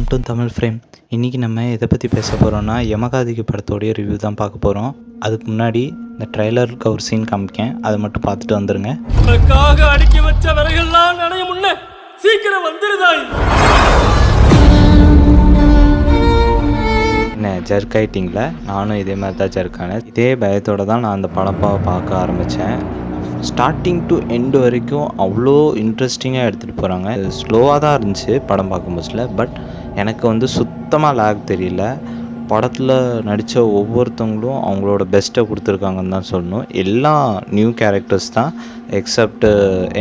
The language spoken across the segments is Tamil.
Welcome to Tamil frame. இன்றைக்கி நம்ம எதை பற்றி பேச போகிறோன்னா யமகாதிக்கு படத்தோடைய ரிவ்யூ தான் பார்க்க போகிறோம். அதுக்கு முன்னாடி இந்த ட்ரெய்லருக்கு ஒரு சீன் காமிக்கேன், அதை மட்டும் பார்த்துட்டு வந்துடுங்க. அடுக்கி வச்ச விறகெல்லாம் நனைய முன்ன சீக்கிரம் வந்துடுதாய். என்ன ஜர்க் ஆகிட்டிங்களா? நானும் இதே மாதிரி தான் ஜர்க்கானேன். இதே பயத்தோடு தான் நான் அந்த படம் பார்க்க ஆரம்பித்தேன். ஸ்டார்டிங் டு எண்டு வரைக்கும் அவ்வளோ இன்ட்ரெஸ்டிங்காக எடுத்துகிட்டு போகிறாங்க. ஸ்லோவாக தான் இருந்துச்சு படம் பார்க்கும்போதுல, பட் எனக்கு சுத்தமாக லேக் தெரியல. படத்தில் நடித்த ஒவ்வொருத்தவங்களும் அவங்களோட பெஸ்ட்டை கொடுத்துருக்காங்கன்னு தான் சொல்லணும். எல்லாம் நியூ கேரக்டர்ஸ் தான் எக்ஸப்ட்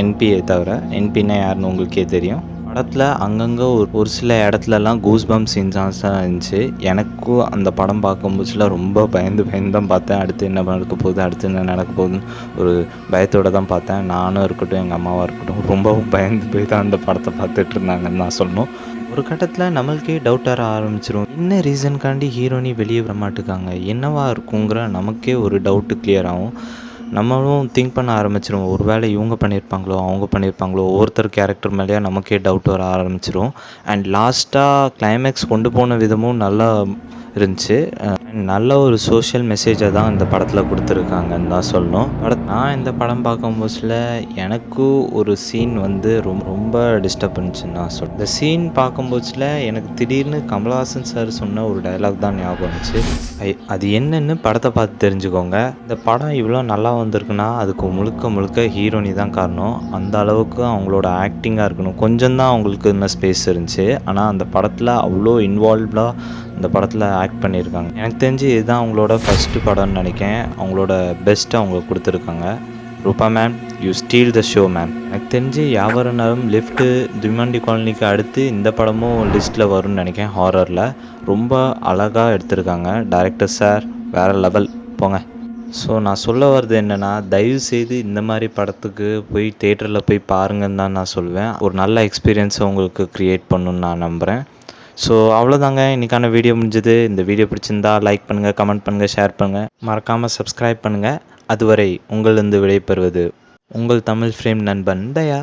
என்பியை தவிர. என்பின்னா யாருன்னு உங்களுக்கே தெரியும். படத்தில் அங்கங்கே ஒரு சில இடத்துலலாம் கூஸ்பம் சீன்ஸாக தான் இருந்துச்சு. எனக்கும் அந்த படம் பார்க்கும்போதுல ரொம்ப பயந்து தான் பார்த்தேன். அடுத்து என்ன நடக்க போகுது, அடுத்து என்ன நடக்க போகுதுன்னு ஒரு பயத்தோடு தான் பார்த்தேன். நானும் இருக்கட்டும், எங்கள் அம்மாவாக இருக்கட்டும், ரொம்பவும் பயந்து போய் தான் அந்த படத்தை பார்த்துட்டு இருந்தாங்கன்னு தான் சொல்லணும். ஒரு கட்டத்தில் நம்மளுக்கே டவுட் வர ஆரம்பிச்சிடும். என்ன ரீசன்காண்டி ஹீரோனி வெளியே வர மாட்டுக்காங்க, என்னவா இருக்குங்கிற நமக்கே ஒரு டவுட்டு கிளியர் ஆகும். நம்மளும் திங்க் பண்ண ஆரம்பிச்சிடும். ஒரு வேளை இவங்க பண்ணியிருப்பாங்களோ, அவங்க பண்ணியிருப்பாங்களோ, ஒவ்வொருத்தர் கேரக்டர் மேலேயே நமக்கே டவுட் வர ஆரம்பிச்சிடும். அண்ட் லாஸ்ட்டாக கிளைமேக்ஸ் கொண்டு போன விதமும் நல்லா இருந்துச்சு. நல்ல ஒரு சோஷியல் மெசேஜை தான் இந்த படத்தில் கொடுத்துருக்காங்கன்னு தான் சொல்லணும். நான் இந்த படம் பார்க்கும்போதுல எனக்கு ஒரு சீன் ரொம்ப டிஸ்டர்ப் பண்ணிச்சுன்னு நான் சொல்கிறேன். இந்த சீன் பார்க்கும்போதுல எனக்கு திடீர்னு கமல்ஹாசன் சார் சொன்ன ஒரு டைலாக் தான் ஞாபகம் வந்துச்சு. அது என்னன்னு படத்தை பார்த்து தெரிஞ்சுக்கோங்க. இந்த படம் இவ்வளோ நல்லா வந்திருக்குன்னா அதுக்கு முழுக்க ஹீரோனி தான் காரணம். அந்த அளவுக்கு அவங்களோட ஆக்டிங்காக இருக்கணும். கொஞ்சம் தான் அவங்களுக்கு இன்னும் ஸ்பேஸ் இருந்துச்சு, ஆனால் அந்த படத்தில் அவ்வளோ இன்வால்வ்டாக இந்த படத்தில் ஆக்ட் பண்ணியிருக்காங்க. எனக்கு தெரிஞ்சு இதுதான் அவங்களோட ஃபஸ்ட்டு படம்னு நினைக்கிறேன். அவங்களோட பெஸ்ட்டை அவங்க கொடுத்துருக்காங்க. ரூபா ma'am, you steel the show ma'am. எனக்கு தெரிஞ்சு யாவரனாலும் லிஃப்ட்டு திமாண்டி காலனிக்கு அடுத்து இந்த படமும் லிஸ்ட்டில் வரும்னு நினைக்கிறேன். ஹாரரில் ரொம்ப அழகாக எடுத்திருக்காங்க. டைரக்டர் சார் வேறு லெவல் போங்க. ஸோ நான் சொல்ல வர்றது என்னென்னா, தயவுசெய்து இந்த மாதிரி படத்துக்கு போய் தேட்டரில் போய் பாருங்கன்னு தான் நான் சொல்லுவேன். ஒரு நல்ல எக்ஸ்பீரியன்ஸை உங்களுக்கு க்ரியேட் பண்ணணுன்னு நான் நம்புகிறேன். ஸோ அவ்வளோதாங்க, இன்றைக்கான வீடியோ முடிஞ்சது. இந்த வீடியோ பிடிச்சிருந்தா லைக் பண்ணுங்கள், கமெண்ட் பண்ணுங்கள், ஷேர் பண்ணுங்கள், மறக்காமல் சப்ஸ்கிரைப் பண்ணுங்கள். அதுவரை உங்களிருந்து விடைபெறுவது உங்கள் தமிழ் ஃப்ரேம் நண்பன் தயா.